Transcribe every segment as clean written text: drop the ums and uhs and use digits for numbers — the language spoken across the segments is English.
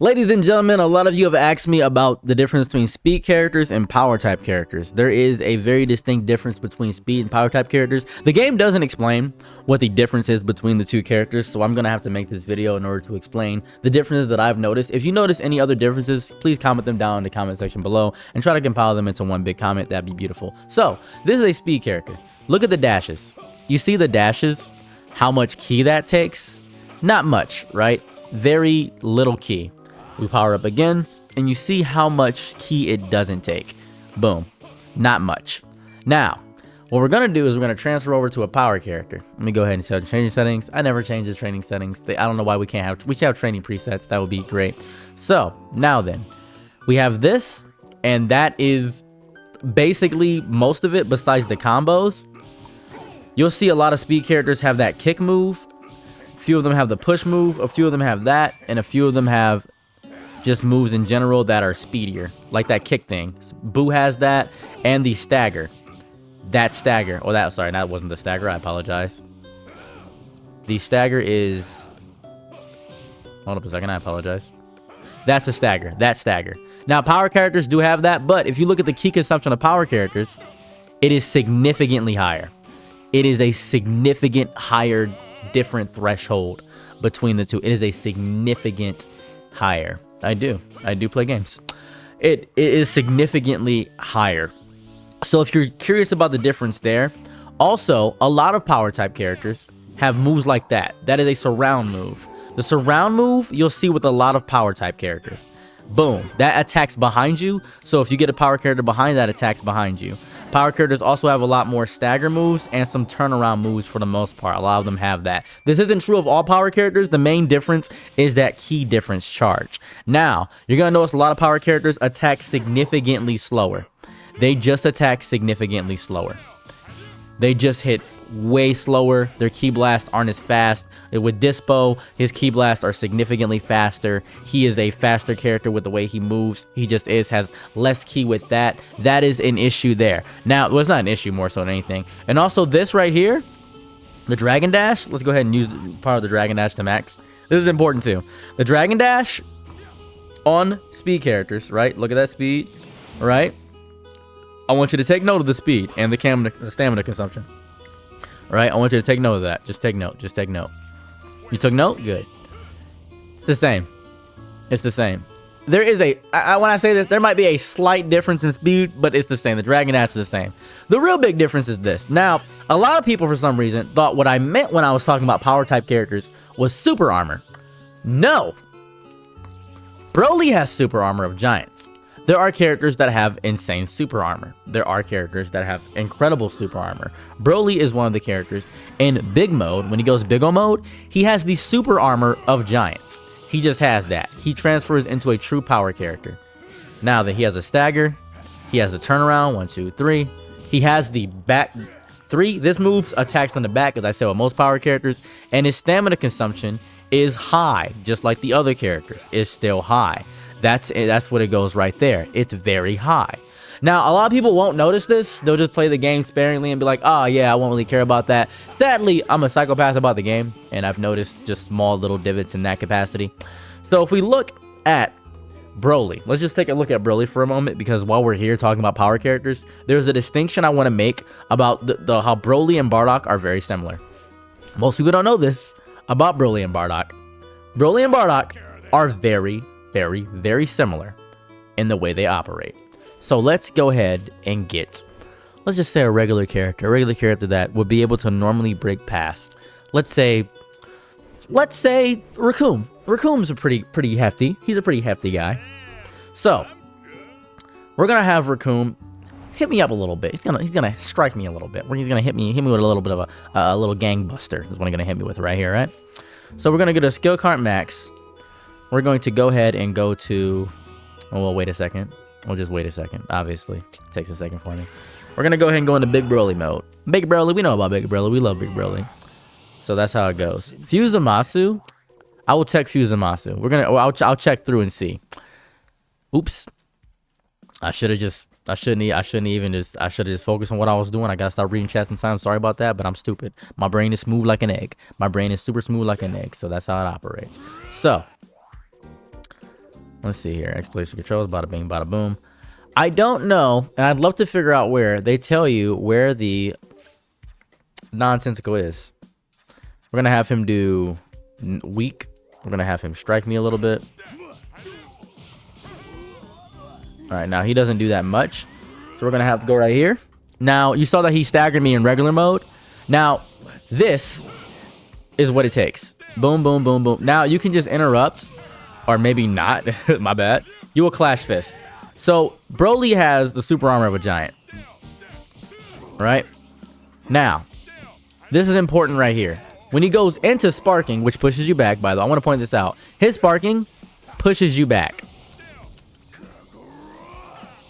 Ladies and gentlemen, a lot of you have asked me about the difference between speed characters and power type characters. There is a very distinct difference between speed and power type characters. The game doesn't explain what the difference is between the two characters, so I'm going to have to make this video in order to explain the differences that I've noticed. If you notice any other differences, please comment them down in the comment section below and try to compile them into one big comment. That'd be beautiful. So, this is a speed character. Look at the dashes. You see the dashes? How much ki that takes? Not much, right? Very little ki. We power up again, and you see how much ki it doesn't take. Boom. Not much. Now, what we're going to do is we're going to transfer over to a power character. Let me go ahead and set training settings. I never change the training settings. I don't know why we can't have... We should have training presets. That would be great. So, now then. We have this, and that is basically most of it besides the combos. You'll see a lot of speed characters have that kick move. A few of them have the push move. A few of them have that, and a few of them have... just moves in general that are speedier, like that kick thing. Boo has that, and the stagger. That stagger, oh, that, sorry, that wasn't the stagger, I apologize. The stagger is, hold up a second, I apologize. That's the stagger, that stagger. Now, power characters do have that, but if you look at the ki consumption of power characters, it is significantly higher. It is a significant higher, different threshold between the two. It is a significant higher. I do play games. It is significantly higher. So if you're curious about the difference there, also a lot of power type characters have moves like that. That is a surround move. The surround move you'll see with a lot of power type characters. Boom, that attacks behind you. So if you get a power character behind, that attacks behind you. Power characters also have a lot more stagger moves and some turnaround moves for the most part. A lot of them have that. This isn't true of all power characters. The main difference is that ki difference charge. Now, you're going to notice a lot of power characters attack significantly slower. They just attack significantly slower. They just hit way slower. Their ki blasts aren't as fast. With Dispo, his ki blasts are significantly faster. He is a faster character with the way he moves. He just has less ki with that. That is an issue there. Now, well, it's not an issue more so than anything. And also this right here, the Dragon Dash. Let's go ahead and use part of the Dragon Dash to max. This is important too. The Dragon Dash on speed characters, right? Look at that speed, right? I want you to take note of the speed and the stamina consumption. All right, I want you to take note of that. Just take note. Just take note. You took note? Good. It's the same. It's the same. There is when I say this, there might be a slight difference in speed, but it's the same. The Dragon Dash is the same. The real big difference is this. Now, a lot of people, for some reason, thought what I meant when I was talking about power type characters was super armor. No. Broly has super armor of giants. There are characters that have insane super armor. There are characters that have incredible super armor. Broly is one of the characters. In big mode, when he goes big O mode, he has the super armor of giants. He just has that. He transfers into a true power character. Now that he has a stagger, he has the turnaround, 1, 2, 3. He has the back 3. This move attacks on the back, as I said with most power characters, and his stamina consumption is high, just like the other characters. It's still high. That's what it goes right there. It's very high. Now, a lot of people won't notice this. They'll just play the game sparingly and be like, oh, yeah, I won't really care about that. Sadly, I'm a psychopath about the game, and I've noticed just small little divots in that capacity. So if we look at Broly, let's just take a look at Broly for a moment, because while we're here talking about power characters, there's a distinction I want to make about how Broly and Bardock are very similar. Most people don't know this about Broly and Bardock. Broly and Bardock are very, very, very similar in the way they operate. So let's go ahead and get, let's just say a regular character that would be able to normally break past. Let's say Recoome. Recoome's a pretty hefty. He's a pretty hefty guy. So we're gonna have Recoome hit me up a little bit. He's gonna strike me a little bit. He's gonna hit me with a little bit of a little gangbuster. Is what he's gonna hit me with right here, right? So we're gonna get a skill card max. We're going to go ahead and go to, oh, well, wait a second. We'll just wait a second. Obviously, it takes a second for me. We're going to go ahead and go into Big Broly mode. Big Broly, we know about Big Broly. We love Big Broly. So that's how it goes. Fuse Zamasu, I will check Fuse Zamasu. I'll check through and see. Oops. I should have just focused on what I was doing. I gotta start reading chat sometimes. Sorry about that, but I'm stupid. My brain is smooth like an egg. My brain is super smooth like an egg. So that's how it operates. So Let's see here. Exploration controls, bada bing, bada boom. I don't know, and I'd love to figure out where they tell you where the nonsensical is. We're going to have him do weak. We're going to have him strike me a little bit. All right, now he doesn't do that much. So we're going to have to go right here. Now, you saw that he staggered me in regular mode. Now, this is what it takes. Boom, boom, boom, boom. Now, you can just interrupt, or maybe not. My bad. You will Clash Fist. So, Broly has the super armor of a giant. Right? Now, this is important right here. When he goes into sparking, which pushes you back, by the way, I want to point this out. His sparking pushes you back.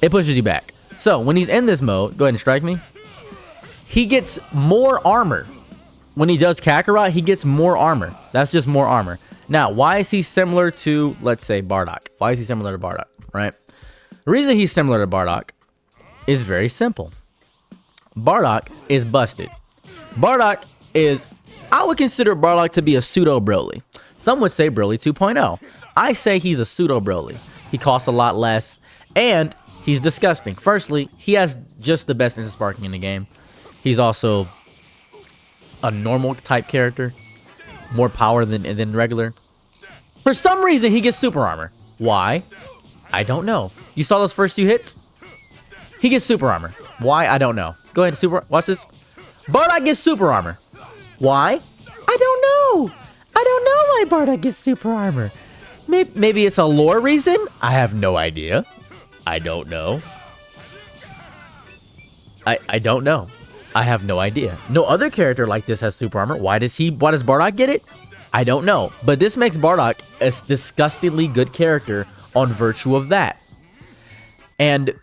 It pushes you back. So, when he's in this mode, go ahead and strike me. He gets more armor. When he does Kakarot, he gets more armor. That's just more armor. Now, why is he similar to, let's say, Bardock? Why is he similar to Bardock, right? The reason he's similar to Bardock is very simple. Bardock is busted. Bardock is, I would consider Bardock to be a pseudo Broly. Some would say Broly 2.0. I say he's a pseudo Broly. He costs a lot less, and he's disgusting. Firstly, he has just the best instant sparking in the game. He's also a normal type character, more power than regular. For some reason, he gets super armor. Why? I don't know. You saw those first 2 hits? He gets super armor. Why? I don't know. Go ahead, watch this. Bardock gets super armor. Why? I don't know. I don't know why Bardock gets super armor. Maybe it's a lore reason? I have no idea. I don't know. I don't know. I have no idea. No other character like this has super armor. Why does Bardock get it? I don't know. But this makes Bardock a disgustingly good character on virtue of that. And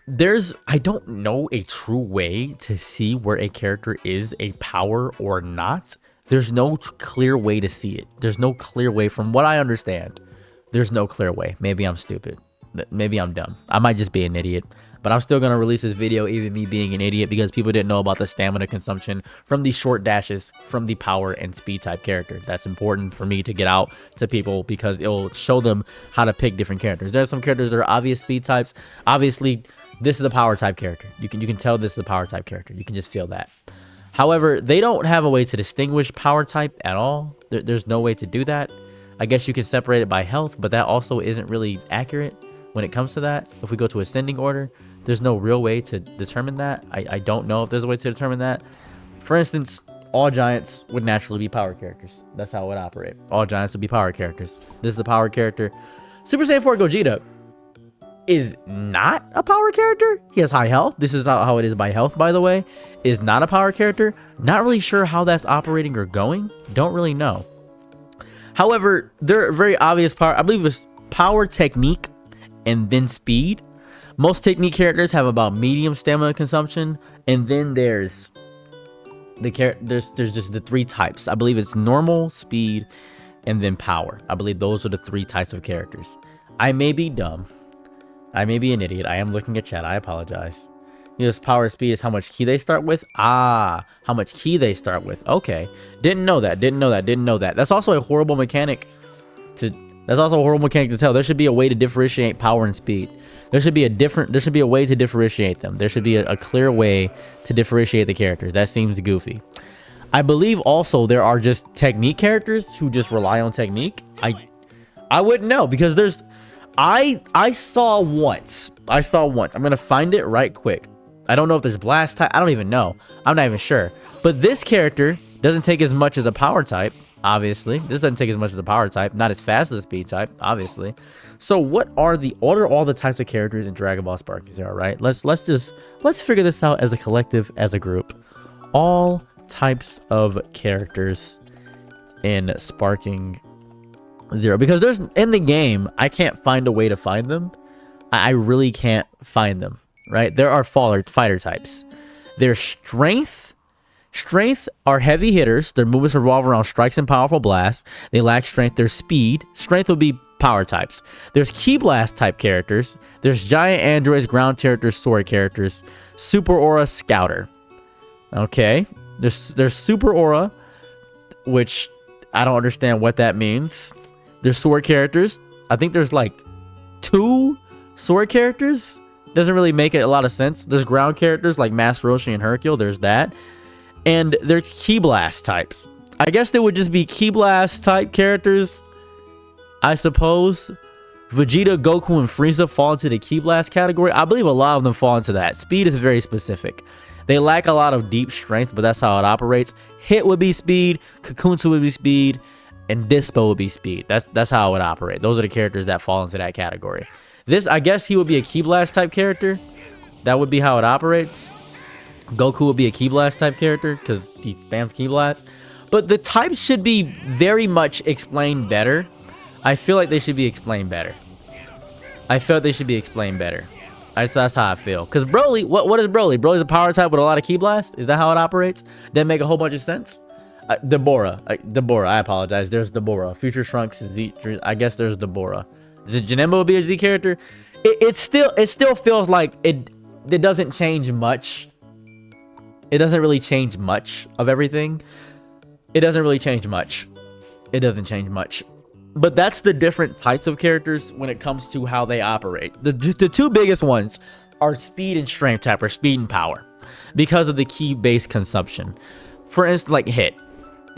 I don't know a true way to see where a character is a power or not. There's no clear way to see it. There's no clear way from what I understand. There's no clear way. Maybe I'm stupid. Maybe I'm dumb. I might just be an idiot. But I'm still going to release this video, even me being an idiot, because people didn't know about the stamina consumption from the short dashes from the power and speed type character. That's important for me to get out to people because it'll show them how to pick different characters. There are some characters that are obvious speed types. Obviously, this is a power type character. You can tell this is a power type character. You can just feel that. However, they don't have a way to distinguish power type at all. There's no way to do that. I guess you can separate it by health, but that also isn't really accurate when it comes to that. If we go to ascending order, there's no real way to determine that. I don't know if there's a way to determine that. For instance, all giants would naturally be power characters. That's how it would operate. All giants would be power characters. This is a power character. Super Saiyan 4 Gogeta is not a power character. He has high health. This is how it is by health, by the way. Is not a power character. Not really sure how that's operating or going. Don't really know. However, there are very obvious power. I believe it's power, technique, and then speed. Most technique characters have about medium stamina consumption, and then there's just the 3 types. I believe it's normal, speed, and then power. I believe those are the 3 types of characters. I may be dumb. I may be an idiot. I am looking at chat. I apologize. Yes, power speed is how much ki they start with. How much ki they start with. Okay. Didn't know that. That's also a horrible mechanic to tell. There should be a way to differentiate power and speed. There should be a way to differentiate them. There should be a clear way to differentiate the characters. That seems goofy. I believe also there are just technique characters who just rely on technique. I wouldn't know because I saw once. I'm gonna find it right quick. I don't know if there's blast type. I don't even know. I'm not even sure. But this character doesn't take as much as a power type. Obviously, this doesn't take as much as a power type, not as fast as a speed type, obviously. So what are all the types of characters in Dragon Ball Sparking Zero, right? Let's figure this out as a collective, as a group. All types of characters in Sparking Zero, because there's in the game, I can't find a way to find them. I really can't find them, right? There are fighter types. There's strength. Strength are heavy hitters. Their movements revolve around strikes and powerful blasts. They lack strength. There's speed. Strength will be power types. There's Ki Blast type characters. There's giant androids, ground characters, sword characters. Super Aura, Scouter. Okay. There's Super Aura, which I don't understand what that means. There's sword characters. I think there's like 2 sword characters doesn't really make it a lot of sense. There's ground characters like Master Roshi and Hercule. There's that. And there's Ki Blast types. I guess they would just be Ki Blast type characters, I suppose. Vegeta, Goku, and Frieza fall into the Ki Blast category. I believe a lot of them fall into that. Speed is very specific. They lack a lot of deep strength, but that's how it operates. Hit would be speed, Kakunsa would be speed, and Dispo would be speed. That's how it would operate. Those are the characters that fall into that category. This, I guess he would be a Ki Blast type character. That would be how it operates. Goku would be a Ki Blast type character because he spams Ki Blast. But the types should be very much explained better. I feel like they should be explained better. That's how I feel. Because Broly, what is Broly? Broly's a power type with a lot of Ki Blast? Is that how it operates? That make a whole bunch of sense? Deborah, I apologize. There's Deborah. Future Trunks, I guess there's Deborah. Is it Janemba will be a Z character? It still feels like it doesn't change much. It doesn't really change much of everything. It doesn't change much. But that's the different types of characters when it comes to how they operate. The 2 biggest ones are speed and strength type, or speed and power, because of the key-based consumption. For instance, like Hit.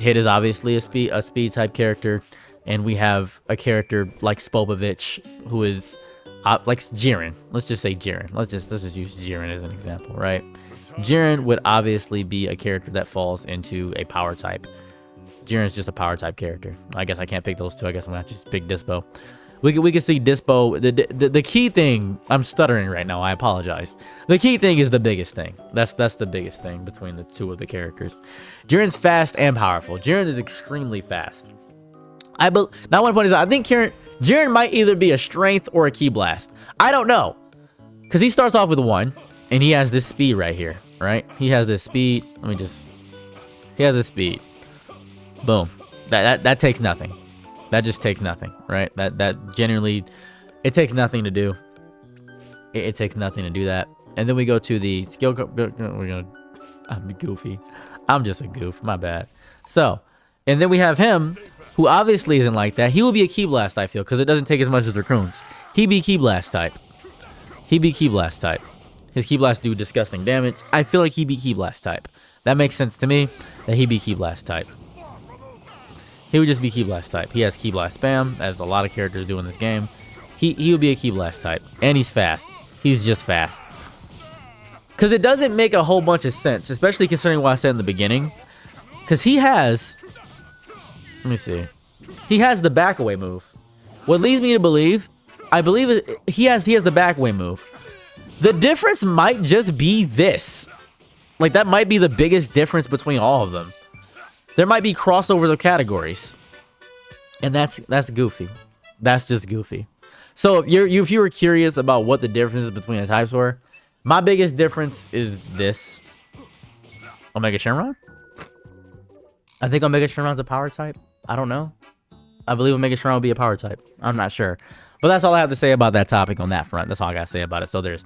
Hit is obviously a speed type character, and we have a character like Spopovich who is like Jiren. Let's just say Jiren. Let's just use Jiren as an example, right? Jiren would obviously be a character that falls into a power type. Jiren's just a power type character. I guess I can't pick those 2. I guess I'm gonna have to just pick Dispo. We can see Dispo. The key thing. I'm stuttering right now. I apologize. The key thing is the biggest thing. That's the biggest thing between the 2 of the characters. Jiren's fast and powerful. Jiren is extremely fast. Now one point is, I think Jiren might either be a strength or a Ki Blast. I don't know, because he starts off with 1, and he has this speed right here. Right? He has this speed. He has this speed. Boom. That takes nothing. That just takes nothing, right? That generally, it takes nothing to do. It takes nothing to do that. And then we go to the skill. I'm goofy. I'm just a goof. My bad. So, and then we have him, who obviously isn't like that. He will be a Ki Blast, I feel, because it doesn't take as much as Raccoons. He be Ki Blast type. His Ki Blast do disgusting damage. I feel like he be Ki Blast type. That makes sense to me, that he be Ki Blast type. He would just be Ki Blast type. He has Ki Blast spam, as a lot of characters do in this game. He would be a Ki Blast type. And he's fast. He's just fast. Because it doesn't make a whole bunch of sense, especially considering what I said in the beginning. Because he has... Let me see. He has the back away move. What leads me to believe... he has the back away move. The difference might just be this. Like, that might be the biggest difference between all of them. There might be crossovers of categories, and that's goofy. That's just goofy. So if you were curious about what the differences between the types were, my biggest difference is this: Omega Shenron. I think Omega Shenron's a power type. I don't know. I believe Omega Shenron will be a power type. I'm not sure, but that's all I have to say about that topic on that front. That's all I gotta say about it. So there's